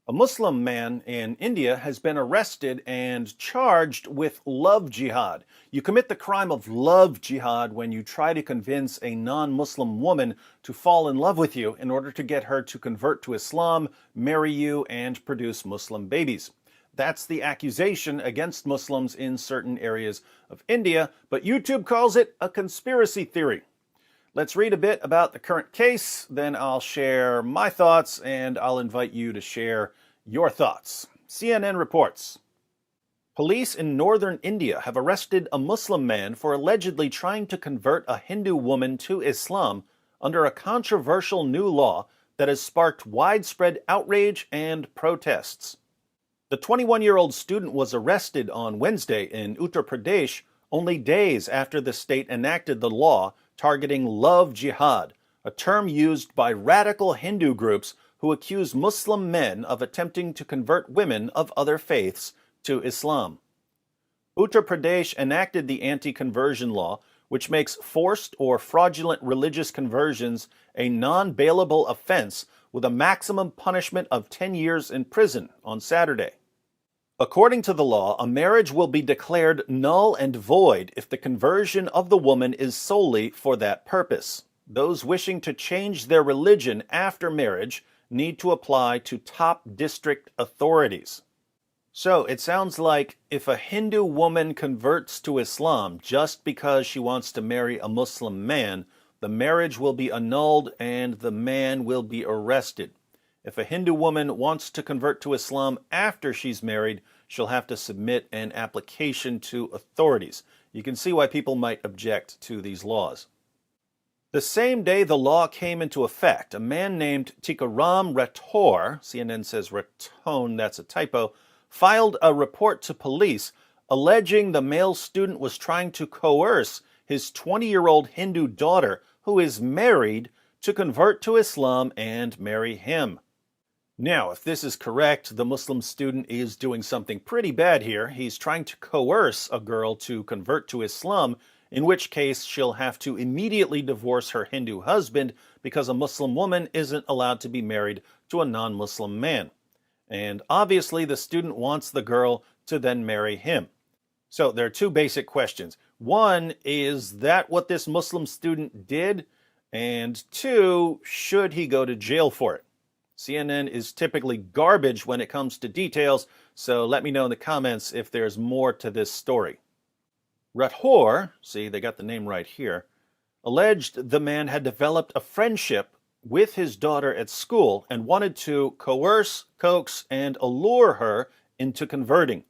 A Muslim man in India has been arrested and charged with love jihad. You commit the crime of love jihad when you try to convince a non-Muslim woman to fall in love with you in order to get her to convert to Islam, marry you, and produce Muslim babies. That's the accusation against Muslims in certain areas of India, but YouTube calls it a conspiracy theory. Let's read a bit about the current case, then I'll share my thoughts, and I'll invite you to share your thoughts. CNN reports, police in northern India have arrested a Muslim man for allegedly trying to convert a Hindu woman to Islam under a controversial new law that has sparked widespread outrage and protests. The 21-year-old student was arrested on Wednesday in Uttar Pradesh only days after the state enacted the law targeting love jihad, a term used by radical Hindu groups who accuse Muslim men of attempting to convert women of other faiths to Islam. Uttar Pradesh enacted the anti-conversion law, which makes forced or fraudulent religious conversions a non-bailable offense with a maximum punishment of 10 years in prison on Saturday. According to the law, a marriage will be declared null and void if the conversion of the woman is solely for that purpose. Those wishing to change their religion after marriage need to apply to top district authorities. So it sounds like if a Hindu woman converts to Islam just because she wants to marry a Muslim man, the marriage will be annulled and the man will be arrested. If a Hindu woman wants to convert to Islam after she's married, she'll have to submit an application to authorities. You can see why people might object to these laws. The same day the law came into effect, a man named Tikaram Rathore, CNN says Ratone, that's a typo, filed a report to police alleging the male student was trying to coerce his 20-year-old Hindu daughter, who is married, to convert to Islam and marry him. Now, if this is correct, the Muslim student is doing something pretty bad here. He's trying to coerce a girl to convert to Islam, in which case she'll have to immediately divorce her Hindu husband because a Muslim woman isn't allowed to be married to a non-Muslim man. And obviously the student wants the girl to then marry him. So there are two basic questions. One, is that what this Muslim student did? And two, should he go to jail for it? CNN is typically garbage when it comes to details, so let me know in the comments if there's more to this story. Rathore, see, they got the name right here, alleged the man had developed a friendship with his daughter at school and wanted to coerce, coax, and allure her into converting.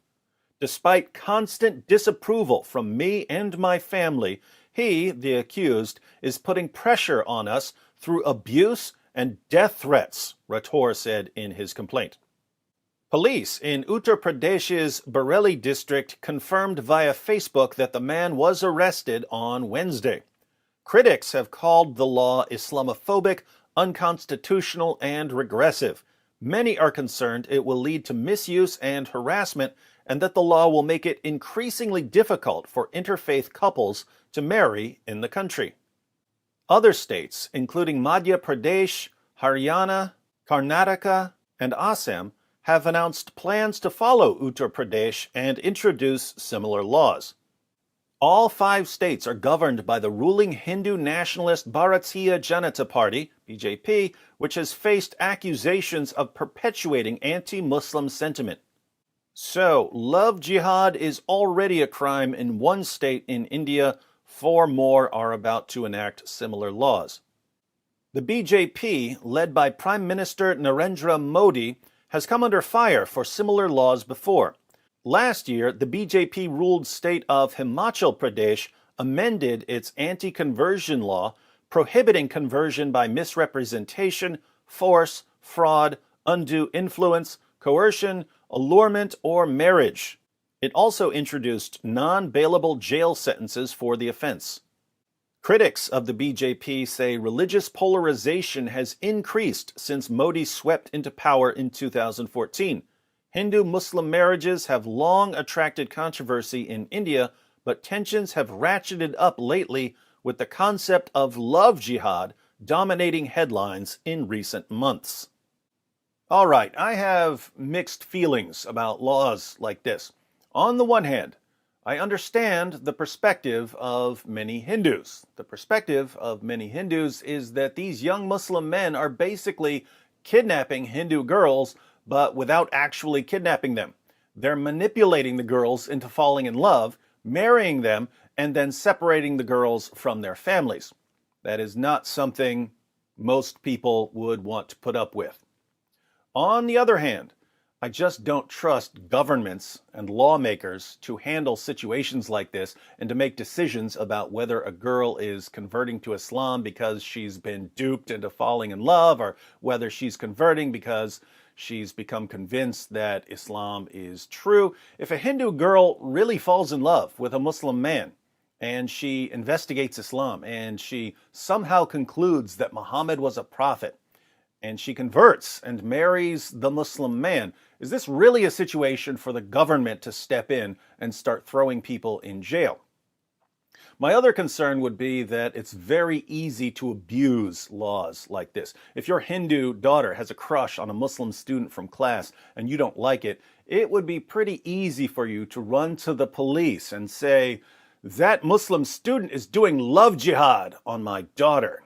Despite constant disapproval from me and my family, he, the accused, is putting pressure on us through abuse and death threats, Rathore said in his complaint. Police in Uttar Pradesh's Bareilly district confirmed via Facebook that the man was arrested on Wednesday. Critics have called the law Islamophobic, unconstitutional, and regressive. Many are concerned it will lead to misuse and harassment, and that the law will make it increasingly difficult for interfaith couples to marry in the country. Other states, including Madhya Pradesh, Haryana, Karnataka, and Assam, have announced plans to follow Uttar Pradesh and introduce similar laws. All 5 states are governed by the ruling Hindu nationalist Bharatiya Janata Party, BJP, which has faced accusations of perpetuating anti-Muslim sentiment. So, love jihad is already a crime in one state in India. 4 more are about to enact similar laws. The BJP, led by Prime Minister Narendra Modi, has come under fire for similar laws before. Last year, the BJP-ruled state of Himachal Pradesh amended its anti-conversion law, prohibiting conversion by misrepresentation, force, fraud, undue influence, coercion, allurement, or marriage. It also introduced non-bailable jail sentences for the offense. Critics of the BJP say religious polarization has increased since Modi swept into power in 2014. Hindu-Muslim marriages have long attracted controversy in India, but tensions have ratcheted up lately with the concept of love jihad dominating headlines in recent months. All right, I have mixed feelings about laws like this. On the one hand, I understand the perspective of many Hindus. The perspective of many Hindus is that these young Muslim men are basically kidnapping Hindu girls, but without actually kidnapping them. They're manipulating the girls into falling in love, marrying them, and then separating the girls from their families. That is not something most people would want to put up with. On the other hand, I just don't trust governments and lawmakers to handle situations like this and to make decisions about whether a girl is converting to Islam because she's been duped into falling in love, or whether she's converting because she's become convinced that Islam is true. If a Hindu girl really falls in love with a Muslim man and she investigates Islam and she somehow concludes that Muhammad was a prophet, and she converts and marries the Muslim man, is this really a situation for the government to step in and start throwing people in jail? My other concern would be that it's very easy to abuse laws like this. If your Hindu daughter has a crush on a Muslim student from class and you don't like it, it would be pretty easy for you to run to the police and say, "That Muslim student is doing love jihad on my daughter."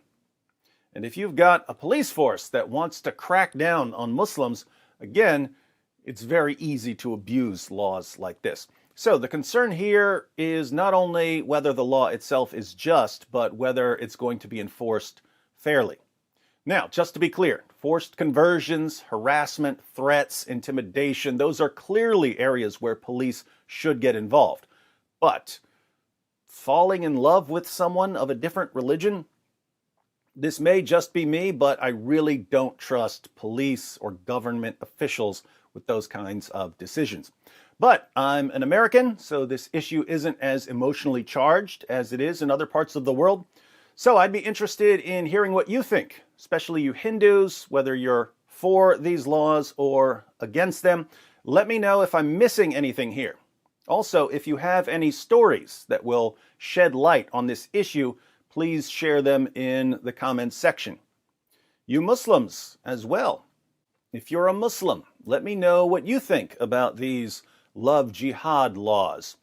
And if you've got a police force that wants to crack down on Muslims, again, it's very easy to abuse laws like this. So the concern here is not only whether the law itself is just, but whether it's going to be enforced fairly. Now, just to be clear, forced conversions, harassment, threats, intimidation, those are clearly areas where police should get involved. But falling in love with someone of a different religion, this may just be me, but I really don't trust police or government officials with those kinds of decisions. But I'm an American, so this issue isn't as emotionally charged as it is in other parts of the world. So I'd be interested in hearing what you think, especially you Hindus, whether you're for these laws or against them. Let me know if I'm missing anything here. Also, if you have any stories that will shed light on this issue, please share them in the comments section. You Muslims as well. If you're a Muslim, let me know what you think about these love jihad laws.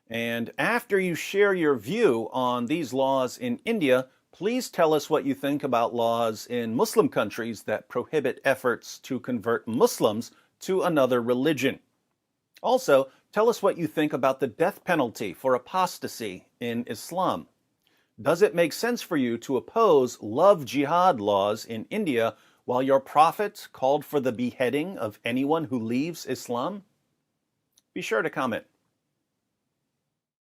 And after you share your view on these laws in India, please tell us what you think about laws in Muslim countries that prohibit efforts to convert Muslims to another religion. Also, tell us what you think about the death penalty for apostasy in Islam. Does it make sense for you to oppose love jihad laws in India while your prophet called for the beheading of anyone who leaves Islam? Be sure to comment.